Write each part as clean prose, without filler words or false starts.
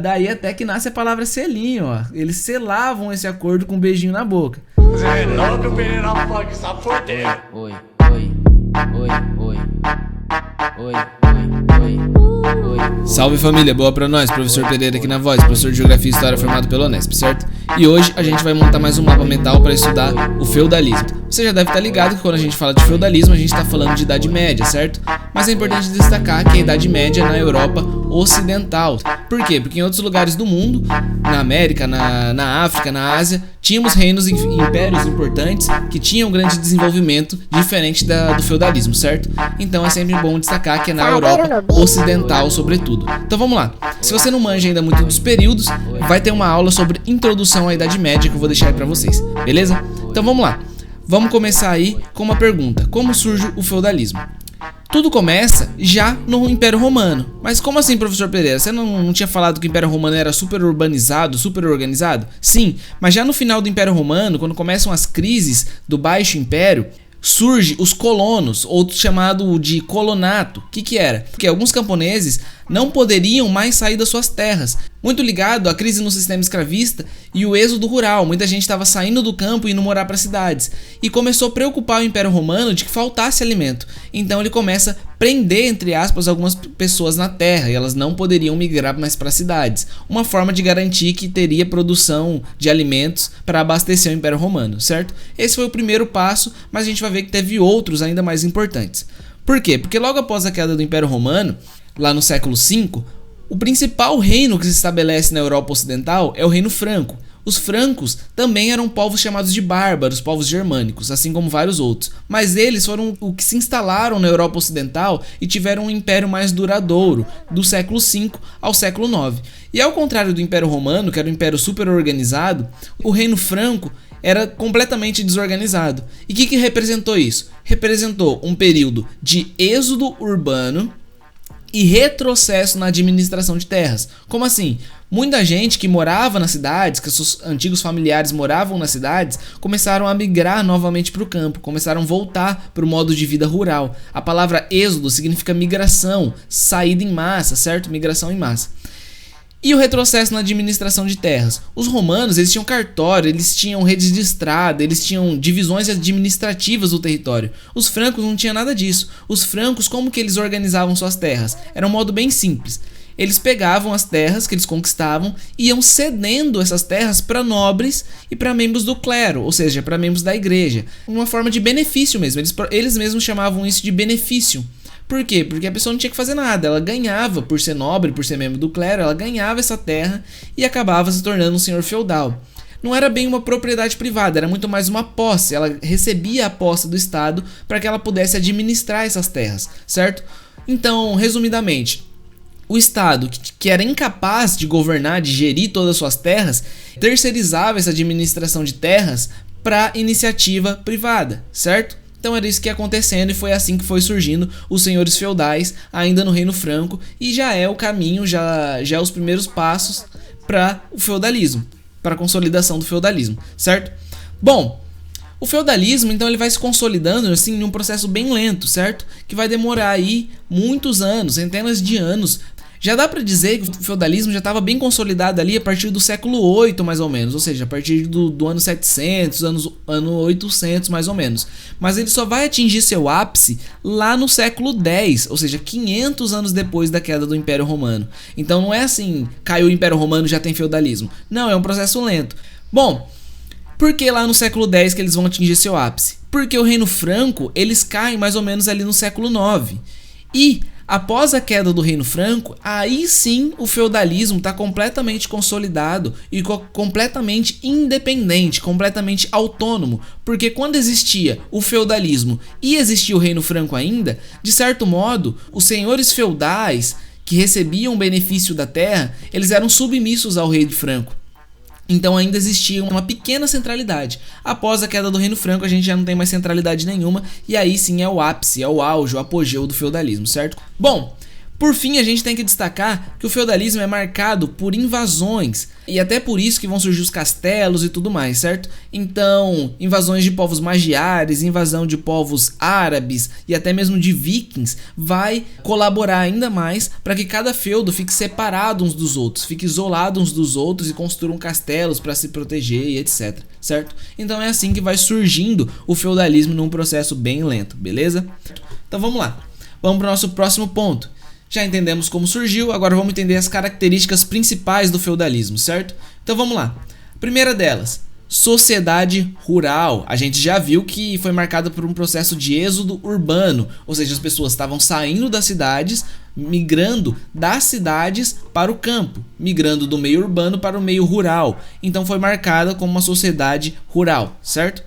Daí até que nasce a palavra selinho, ó. Eles selavam esse acordo com um beijinho na boca. Zenobio Pereira Funk, safodeiro. Oi, oi, oi, oi, oi, oi, oi, oi. Salve família, boa pra nós, professor Pereira aqui na voz, professor de Geografia e História formado pela Unesp, certo? E hoje a gente vai montar mais um mapa mental para estudar o feudalismo. Você já deve estar ligado que quando a gente fala de feudalismo a gente está falando de Idade Média, certo? Mas é importante destacar que a Idade Média é na Europa Ocidental. Por quê? Porque em outros lugares do mundo, na América, na África, na Ásia, tínhamos reinos e impérios importantes que tinham grande desenvolvimento diferente do feudalismo, certo? Então é sempre bom destacar que é na Europa Ocidental, sobretudo. Então vamos lá. Se você não manja ainda muito dos períodos, vai ter uma aula sobre introdução à Idade Média que eu vou deixar aí pra vocês, beleza? Então vamos lá. Vamos começar aí com uma pergunta. Como surge o feudalismo? Tudo começa já no Império Romano. Mas como assim, professor Pereira? Você não tinha falado que o Império Romano era super urbanizado, super organizado? Sim, mas já no final do Império Romano, quando começam as crises do Baixo Império, surge os colonos, ou chamado de colonato. O que era? Porque alguns camponeses não poderiam mais sair das suas terras, muito ligado à crise no sistema escravista e o êxodo rural. Muita gente estava saindo do campo e indo morar para cidades, e começou a preocupar o Império Romano de que faltasse alimento. Então ele começa a prender, entre aspas, algumas pessoas na terra, e elas não poderiam migrar mais para cidades, uma forma de garantir que teria produção de alimentos para abastecer o Império Romano, certo? Esse foi o primeiro passo, mas a gente vai ver que teve outros ainda mais importantes. Por quê? Porque logo após a queda do Império Romano, lá no século V, o principal reino que se estabelece na Europa Ocidental é o Reino Franco. Os francos também eram povos chamados de bárbaros, povos germânicos, assim como vários outros. Mas eles foram o que se instalaram na Europa Ocidental e tiveram um império mais duradouro, do século V ao século IX. E ao contrário do Império Romano, que era um império super organizado, o Reino Franco era completamente desorganizado. E o que representou isso? Representou um período de êxodo urbano e retrocesso na administração de terras. Como assim? Muita gente que morava nas cidades, que seus antigos familiares moravam nas cidades, começaram a migrar novamente para o campo, começaram a voltar para o modo de vida rural. A palavra êxodo significa migração, saída em massa, certo? Migração em massa. E o retrocesso na administração de terras. Os romanos, eles tinham cartório, eles tinham redes de estrada, eles tinham divisões administrativas do território. Os francos não tinham nada disso. Os francos, como que eles organizavam suas terras? Era um modo bem simples. Eles pegavam as terras que eles conquistavam e iam cedendo essas terras para nobres e para membros do clero, ou seja, para membros da igreja. Uma forma de benefício mesmo. Eles mesmos chamavam isso de benefício. Por quê? Porque a pessoa não tinha que fazer nada, ela ganhava, por ser nobre, por ser membro do clero, ela ganhava essa terra e acabava se tornando um senhor feudal. Não era bem uma propriedade privada, era muito mais uma posse, ela recebia a posse do Estado para que ela pudesse administrar essas terras, certo? Então, resumidamente, o Estado, que era incapaz de governar, de gerir todas as suas terras, terceirizava essa administração de terras para iniciativa privada, certo? Então era isso que ia acontecendo e foi assim que foi surgindo os senhores feudais ainda no Reino Franco, e já é o caminho, já é os primeiros passos para o feudalismo, para a consolidação do feudalismo, certo? Bom, o feudalismo então ele vai se consolidando assim em um processo bem lento, certo? Que vai demorar aí muitos anos, centenas de anos. Já dá para dizer que o feudalismo já estava bem consolidado ali a partir do século VIII, mais ou menos, ou seja, a partir do ano 700, ano 800, mais ou menos. Mas ele só vai atingir seu ápice lá no século X, ou seja, 500 anos depois da queda do Império Romano. Então não é assim, caiu o Império Romano e já tem feudalismo. Não, é um processo lento. Bom, por que lá no século X que eles vão atingir seu ápice? Porque o Reino Franco, eles caem mais ou menos ali no século IX. E após a queda do Reino Franco, aí sim o feudalismo está completamente consolidado e completamente independente, completamente autônomo. Porque quando existia o feudalismo e existia o Reino Franco ainda, de certo modo, os senhores feudais que recebiam o benefício da terra, eles eram submissos ao rei de Franco. Então ainda existia uma pequena centralidade. Após a queda do Reino Franco, a gente já não tem mais centralidade nenhuma, e aí sim é o ápice, é o auge, o apogeu do feudalismo, certo? Bom, Por fim, a gente tem que destacar que o feudalismo é marcado por invasões, e até por isso que vão surgir os castelos e tudo mais, certo? Então, invasões de povos magiares, invasão de povos árabes e até mesmo de vikings vai colaborar ainda mais para que cada feudo fique separado uns dos outros, fique isolado uns dos outros e construam castelos para se proteger e etc, certo? Então é assim que vai surgindo o feudalismo num processo bem lento, beleza? Então vamos lá, vamos para o nosso próximo ponto. Já entendemos como surgiu, agora vamos entender as características principais do feudalismo, certo? Então vamos lá. Primeira delas, sociedade rural. A gente já viu que foi marcada por um processo de êxodo urbano, ou seja, as pessoas estavam saindo das cidades, migrando das cidades para o campo, migrando do meio urbano para o meio rural. Então foi marcada como uma sociedade rural, certo?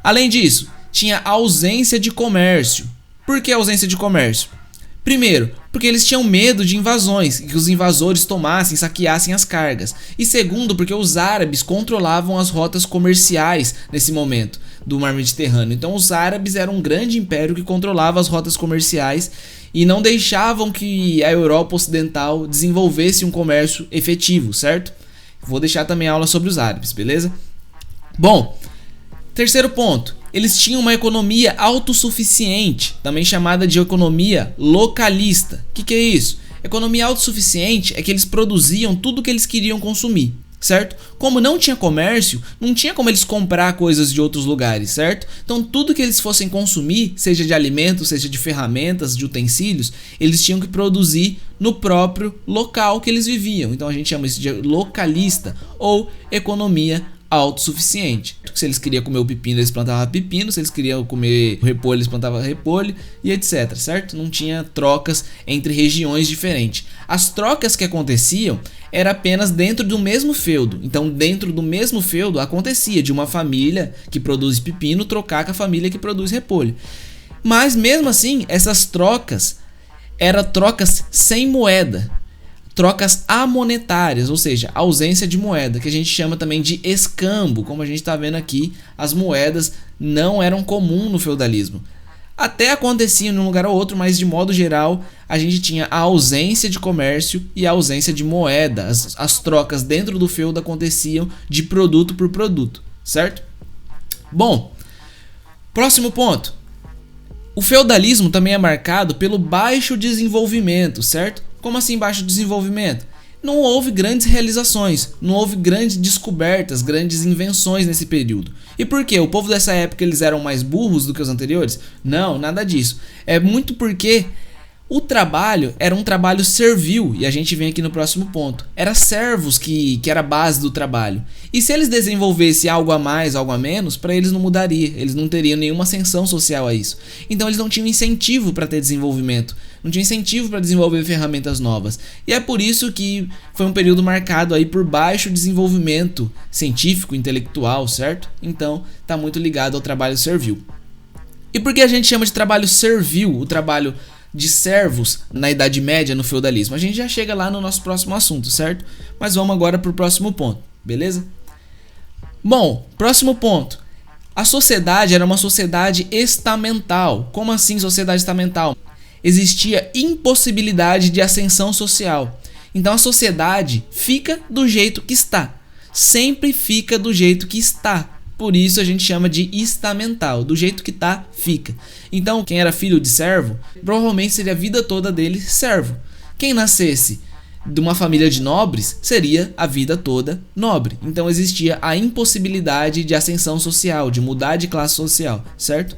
Além disso, tinha ausência de comércio. Por que ausência de comércio? Primeiro, porque eles tinham medo de invasões, que os invasores tomassem e saqueassem as cargas. E segundo, porque os árabes controlavam as rotas comerciais nesse momento do Mar Mediterrâneo. Então os árabes eram um grande império que controlava as rotas comerciais e não deixavam que a Europa Ocidental desenvolvesse um comércio efetivo, certo? Vou deixar também aula sobre os árabes, beleza? Bom, terceiro ponto. Eles tinham uma economia autossuficiente, também chamada de economia localista. O que é isso? Economia autossuficiente é que eles produziam tudo o que eles queriam consumir, certo? Como não tinha comércio, não tinha como eles comprar coisas de outros lugares, certo? Então tudo que eles fossem consumir, seja de alimentos, seja de ferramentas, de utensílios, eles tinham que produzir no próprio local que eles viviam. Então a gente chama isso de localista ou economia autossuficiente. Se eles queriam comer o pepino, eles plantavam pepino. Se eles queriam comer o repolho, eles plantavam repolho e etc, certo? Não tinha trocas entre regiões diferentes. As trocas que aconteciam era apenas dentro do mesmo feudo. Então dentro do mesmo feudo acontecia de uma família que produz pepino trocar com a família que produz repolho. Mas mesmo assim, essas trocas eram trocas sem moeda. Trocas amonetárias, ou seja, ausência de moeda, que a gente chama também de escambo. Como a gente está vendo aqui, as moedas não eram comuns no feudalismo. Até acontecia num lugar ou outro, mas de modo geral a gente tinha a ausência de comércio e a ausência de moeda. As trocas dentro do feudo aconteciam de produto por produto, certo? Bom, próximo ponto. O feudalismo também é marcado pelo baixo desenvolvimento, certo? Como assim baixo desenvolvimento? Não houve grandes realizações, não houve grandes descobertas, grandes invenções nesse período. E por quê? O povo dessa época eles eram mais burros do que os anteriores? Não, nada disso. É muito porque o trabalho era um trabalho servil, e a gente vem aqui no próximo ponto. Era servos que era a base do trabalho. E se eles desenvolvessem algo a mais, algo a menos, para eles não mudaria. Eles não teriam nenhuma ascensão social a isso. Então eles não tinham incentivo para ter desenvolvimento. Não tinha incentivo para desenvolver ferramentas novas. E é por isso que foi um período marcado aí por baixo desenvolvimento científico, intelectual, certo? Então está muito ligado ao trabalho servil. E por que a gente chama de trabalho servil, o trabalho de servos na Idade Média, no feudalismo? A gente já chega lá no nosso próximo assunto, certo? Mas vamos agora para o próximo ponto, beleza? Bom, próximo ponto. A sociedade era uma sociedade estamental. Como assim sociedade estamental? Existia impossibilidade de ascensão social. Então a sociedade fica do jeito que está. Sempre fica do jeito que está. Por isso a gente chama de estamental. Do jeito que tá, fica. Então quem era filho de servo, provavelmente seria a vida toda dele servo. Quem nascesse de uma família de nobres, seria a vida toda nobre. Então existia a impossibilidade de ascensão social, de mudar de classe social, certo?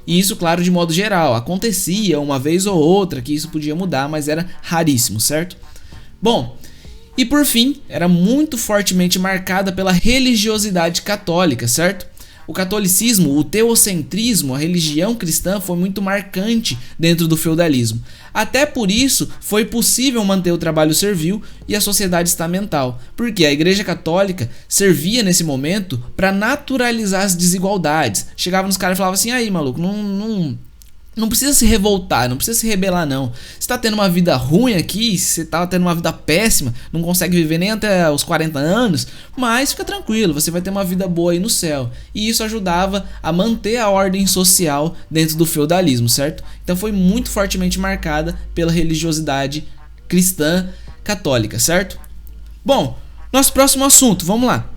E isso, claro, de modo geral. Acontecia uma vez ou outra que isso podia mudar, mas era raríssimo, certo? Bom, e por fim, era muito fortemente marcada pela religiosidade católica, certo? O catolicismo, o teocentrismo, a religião cristã foi muito marcante dentro do feudalismo. Até por isso foi possível manter o trabalho servil e a sociedade estamental, porque a Igreja Católica servia nesse momento para naturalizar as desigualdades. Chegava nos caras e falava assim: aí maluco, não precisa se revoltar, não precisa se rebelar não. Você tá tendo uma vida ruim aqui, você tá tendo uma vida péssima, não consegue viver nem até os 40 anos, mas fica tranquilo, você vai ter uma vida boa aí no céu. E isso ajudava a manter a ordem social dentro do feudalismo, certo? Então foi muito fortemente marcada pela religiosidade cristã católica, certo? Bom, nosso próximo assunto, vamos lá.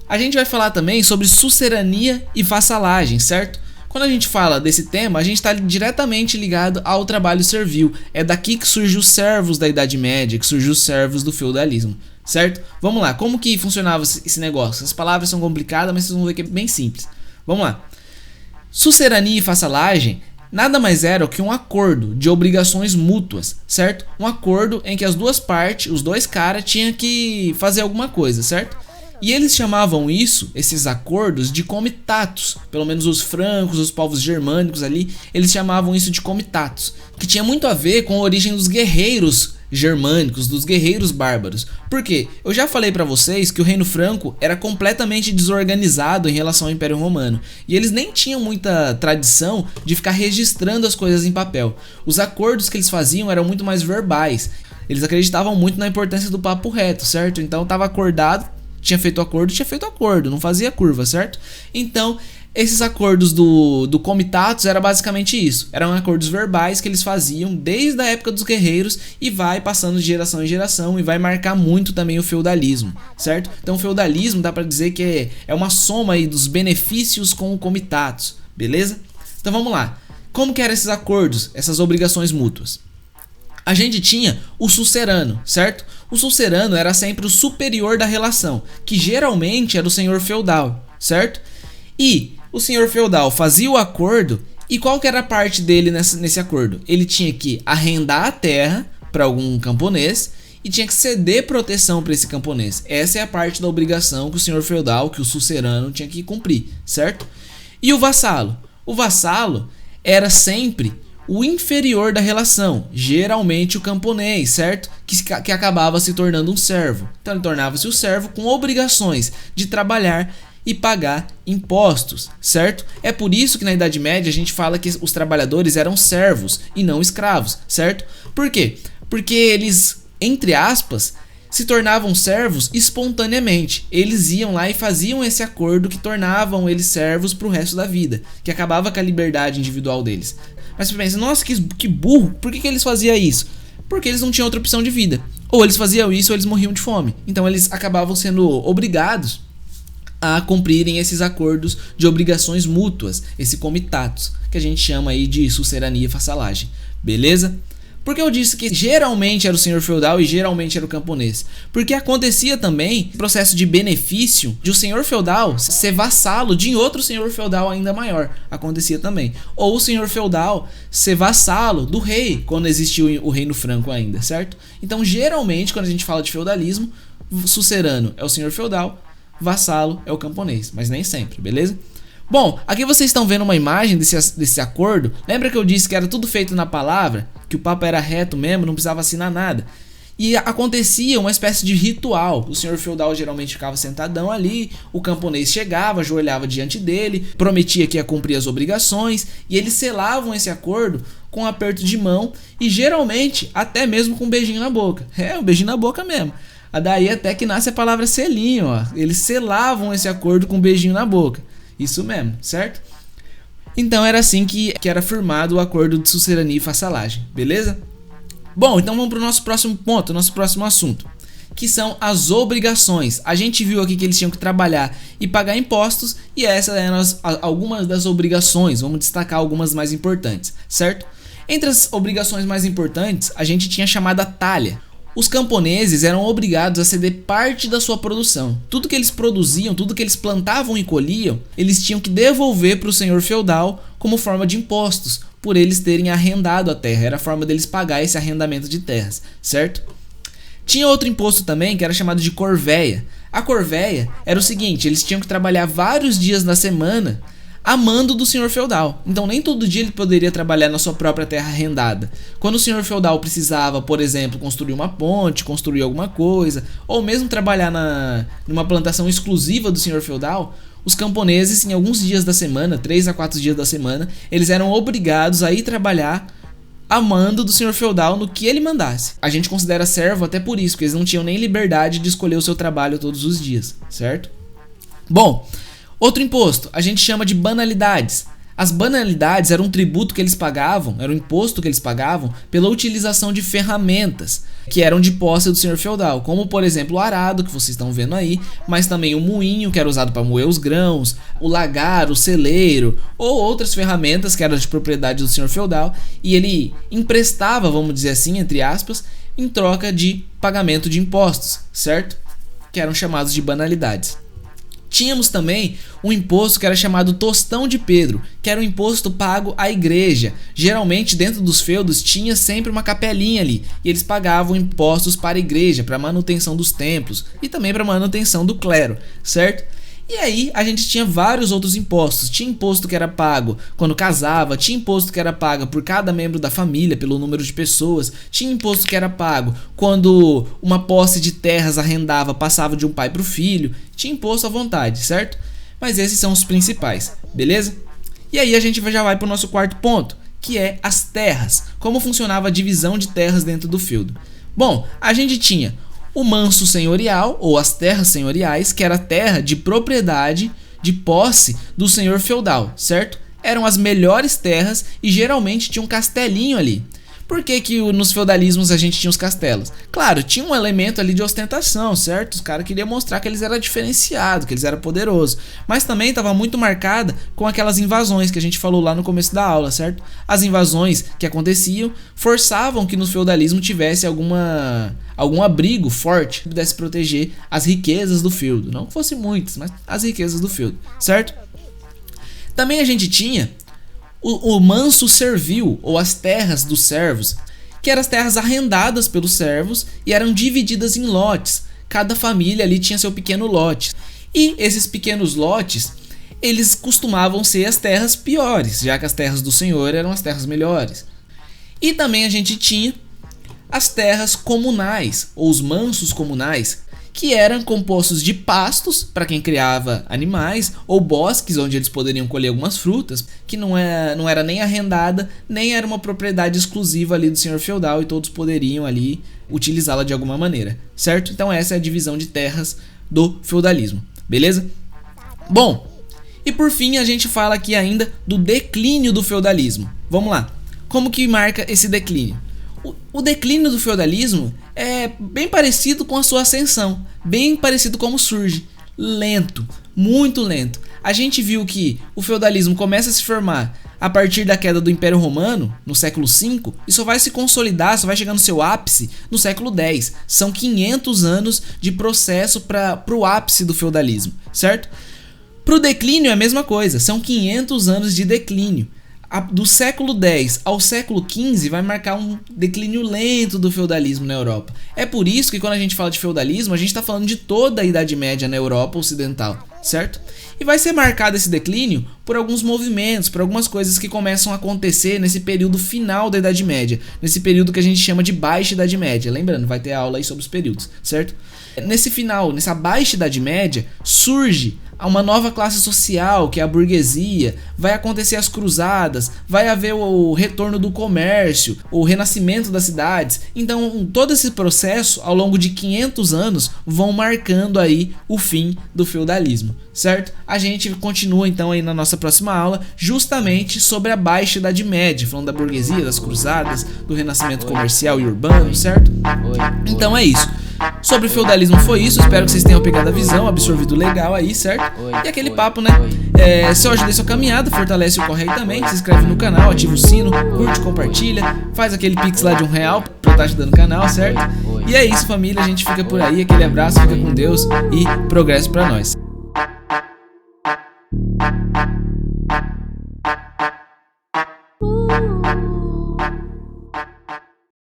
A gente vai falar também sobre sucerania e vassalagem, certo? Quando a gente fala desse tema, a gente está diretamente ligado ao trabalho servil. É daqui que surgem os servos da Idade Média, que surgem os servos do feudalismo, certo? Vamos lá, como que funcionava esse negócio? As palavras são complicadas, mas vocês vão ver que é bem simples. Vamos lá. Sucerania e vassalagem nada mais era que um acordo de obrigações mútuas, certo? Um acordo em que as duas partes, os dois caras, tinham que fazer alguma coisa, certo? E eles chamavam isso, esses acordos, de comitatus. Pelo menos os francos, os povos germânicos ali, eles chamavam isso de comitatus, que tinha muito a ver com a origem dos guerreiros germânicos, dos guerreiros bárbaros. Por quê? Eu já falei pra vocês que o Reino Franco era completamente desorganizado em relação ao Império Romano, e eles nem tinham muita tradição de ficar registrando as coisas em papel. Os acordos que eles faziam eram muito mais verbais. Eles acreditavam muito na importância do papo reto, certo? Então estava acordado, tinha feito acordo, não fazia curva, certo? Então, esses acordos do comitatus era basicamente isso. Eram acordos verbais que eles faziam desde a época dos guerreiros e vai passando de geração em geração e vai marcar muito também o feudalismo, certo? Então, o feudalismo dá pra dizer que é uma soma aí dos benefícios com o comitatus, beleza? Então, vamos lá. Como que eram esses acordos, essas obrigações mútuas? A gente tinha o sucerano, certo? O sucerano era sempre o superior da relação, que geralmente era o senhor feudal, certo? E o senhor feudal fazia o acordo, e qual que era a parte dele nesse acordo? Ele tinha que arrendar a terra para algum camponês e tinha que ceder proteção para esse camponês. Essa é a parte da obrigação que o senhor feudal, que o sucerano tinha que cumprir, certo? E o vassalo? O vassalo era sempre o inferior da relação, geralmente o camponês, certo? Que acabava se tornando um servo. Então ele tornava-se o servo com obrigações de trabalhar e pagar impostos, certo? É por isso que na Idade Média a gente fala que os trabalhadores eram servos e não escravos, certo? Por quê? Porque eles, entre aspas, se tornavam servos espontaneamente. Eles iam lá e faziam esse acordo que tornavam eles servos pro resto da vida, que acabava com a liberdade individual deles. Mas você pensa, nossa, que burro, por que eles faziam isso? Porque eles não tinham outra opção de vida. Ou eles faziam isso ou eles morriam de fome. Então eles acabavam sendo obrigados a cumprirem esses acordos de obrigações mútuas, esse comitatus, que a gente chama aí de sucerania e vassalagem, beleza? Por que eu disse que geralmente era o senhor feudal e geralmente era o camponês? Porque acontecia também o processo de benefício de o senhor feudal ser vassalo de outro senhor feudal ainda maior. Acontecia também. Ou o senhor feudal ser vassalo do rei, quando existiu o reino franco ainda, certo? Então geralmente quando a gente fala de feudalismo, sucerano é o senhor feudal, vassalo é o camponês, mas nem sempre, beleza? Bom, aqui vocês estão vendo uma imagem desse acordo. Lembra que eu disse que era tudo feito na palavra? Que o papo era reto mesmo, não precisava assinar nada. E acontecia uma espécie de ritual. O senhor feudal geralmente ficava sentadão ali, o camponês chegava, ajoelhava diante dele, prometia que ia cumprir as obrigações, e eles selavam esse acordo com um aperto de mão e geralmente até mesmo com um beijinho na boca. É, um beijinho na boca mesmo. Daí até que nasce a palavra selinho, ó. Eles selavam esse acordo com um beijinho na boca. Isso mesmo, certo? Então era assim que era firmado o acordo de sucerania e vassalagem, beleza? Bom, então vamos para o nosso próximo ponto, nosso próximo assunto, que são as obrigações. A gente viu aqui que eles tinham que trabalhar e pagar impostos, e essas eram algumas das obrigações. Vamos destacar algumas mais importantes, certo? Entre as obrigações mais importantes, a gente tinha a chamada talha. Os camponeses eram obrigados a ceder parte da sua produção. Tudo que eles produziam, tudo que eles plantavam e colhiam, eles tinham que devolver para o senhor feudal como forma de impostos, por eles terem arrendado a terra. Era a forma deles pagar esse arrendamento de terras, certo? Tinha outro imposto também que era chamado de corvéia. A corvéia era o seguinte, eles tinham que trabalhar vários dias na semana a mando do senhor feudal. Então nem todo dia ele poderia trabalhar na sua própria terra arrendada. Quando o senhor feudal precisava, por exemplo, construir uma ponte, construir alguma coisa, ou mesmo trabalhar numa plantação exclusiva do senhor feudal, os camponeses, em alguns dias da semana, 3 a 4 dias da semana, eles eram obrigados a ir trabalhar a mando do senhor feudal no que ele mandasse. A gente considera servo até por isso, porque eles não tinham nem liberdade de escolher o seu trabalho todos os dias, certo? Bom, outro imposto a gente chama de banalidades. As banalidades eram um tributo que eles pagavam, era um imposto que eles pagavam pela utilização de ferramentas que eram de posse do senhor feudal, como por exemplo o arado que vocês estão vendo aí, mas também o moinho que era usado para moer os grãos, o lagar, o celeiro ou outras ferramentas que eram de propriedade do senhor feudal, e ele emprestava, vamos dizer assim, entre aspas, em troca de pagamento de impostos, certo? Que eram chamados de banalidades. Tínhamos também um imposto que era chamado Tostão de Pedro, que era um imposto pago à igreja. Geralmente dentro dos feudos tinha sempre uma capelinha ali, e eles pagavam impostos para a igreja, para a manutenção dos templos e também para a manutenção do clero, certo? E aí a gente tinha vários outros impostos. Tinha imposto que era pago quando casava, tinha imposto que era pago por cada membro da família, pelo número de pessoas, tinha imposto que era pago quando uma posse de terras arrendava, passava de um pai para o filho, tinha imposto à vontade, certo? Mas esses são os principais, beleza? E aí a gente já vai para o nosso quarto ponto, que é as terras. Como funcionava a divisão de terras dentro do feudo? Bom, a gente tinha o manso senhorial, ou as terras senhoriais, que era terra de propriedade, de posse do senhor feudal, certo? Eram as melhores terras e geralmente tinha um castelinho ali. Por que nos feudalismos a gente tinha os castelos? Claro, tinha um elemento ali de ostentação, certo? Os caras queriam mostrar que eles eram diferenciados, que eles eram poderosos. Mas também estava muito marcada com aquelas invasões que a gente falou lá no começo da aula, certo? As invasões que aconteciam forçavam que no feudalismo tivesse algum abrigo forte que pudesse proteger as riquezas do feudo. Não que fossem muitas, mas as riquezas do feudo, certo? Também a gente tinha o manso servil, ou as terras dos servos, que eram as terras arrendadas pelos servos e eram divididas em lotes. Cada família ali tinha seu pequeno lote. E esses pequenos lotes, eles costumavam ser as terras piores, já que as terras do senhor eram as terras melhores. E também a gente tinha as terras comunais, ou os mansos comunais, que eram compostos de pastos para quem criava animais, ou bosques onde eles poderiam colher algumas frutas, que não era nem arrendada, nem era uma propriedade exclusiva ali do senhor feudal e todos poderiam ali utilizá-la de alguma maneira, certo? Então essa é a divisão de terras do feudalismo, beleza? Bom, e por fim a gente fala aqui ainda do declínio do feudalismo. Vamos lá, como que marca esse declínio? O declínio do feudalismo é bem parecido com a sua ascensão, bem parecido como surge, lento, muito lento. A gente viu que o feudalismo começa a se formar a partir da queda do Império Romano, no século V, e só vai se consolidar, só vai chegar no seu ápice no século X. São 500 anos de processo para o ápice do feudalismo, certo? Para o declínio é a mesma coisa, são 500 anos de declínio. Do século X ao século XV vai marcar um declínio lento do feudalismo na Europa. É por isso que quando a gente fala de feudalismo, a gente está falando de toda a Idade Média na Europa Ocidental, certo? E vai ser marcado esse declínio por alguns movimentos, por algumas coisas que começam a acontecer nesse período final da Idade Média, nesse período que a gente chama de Baixa Idade Média. Lembrando, vai ter aula aí sobre os períodos, certo? Nesse final, nessa Baixa Idade Média, surge uma nova classe social, que é a burguesia, vai acontecer as cruzadas, vai haver o retorno do comércio, o renascimento das cidades. Então todo esse processo ao longo de 500 anos vão marcando aí o fim do feudalismo, certo? A gente continua então aí na nossa próxima aula justamente sobre a Baixa Idade Média, falando da burguesia, das cruzadas, do renascimento comercial e urbano, certo? Então é isso. Sobre o feudalismo foi isso, espero que vocês tenham pegado a visão, absorvido legal aí, certo? E aquele papo, né? Se eu ajudei sua caminhada, fortalece o correio também, se inscreve no canal, ativa o sino, curte, compartilha, faz aquele pix lá de R$1 pra eu estar ajudando o canal, certo? E é isso, família, a gente fica por aí, aquele abraço, fica com Deus e progresso pra nós.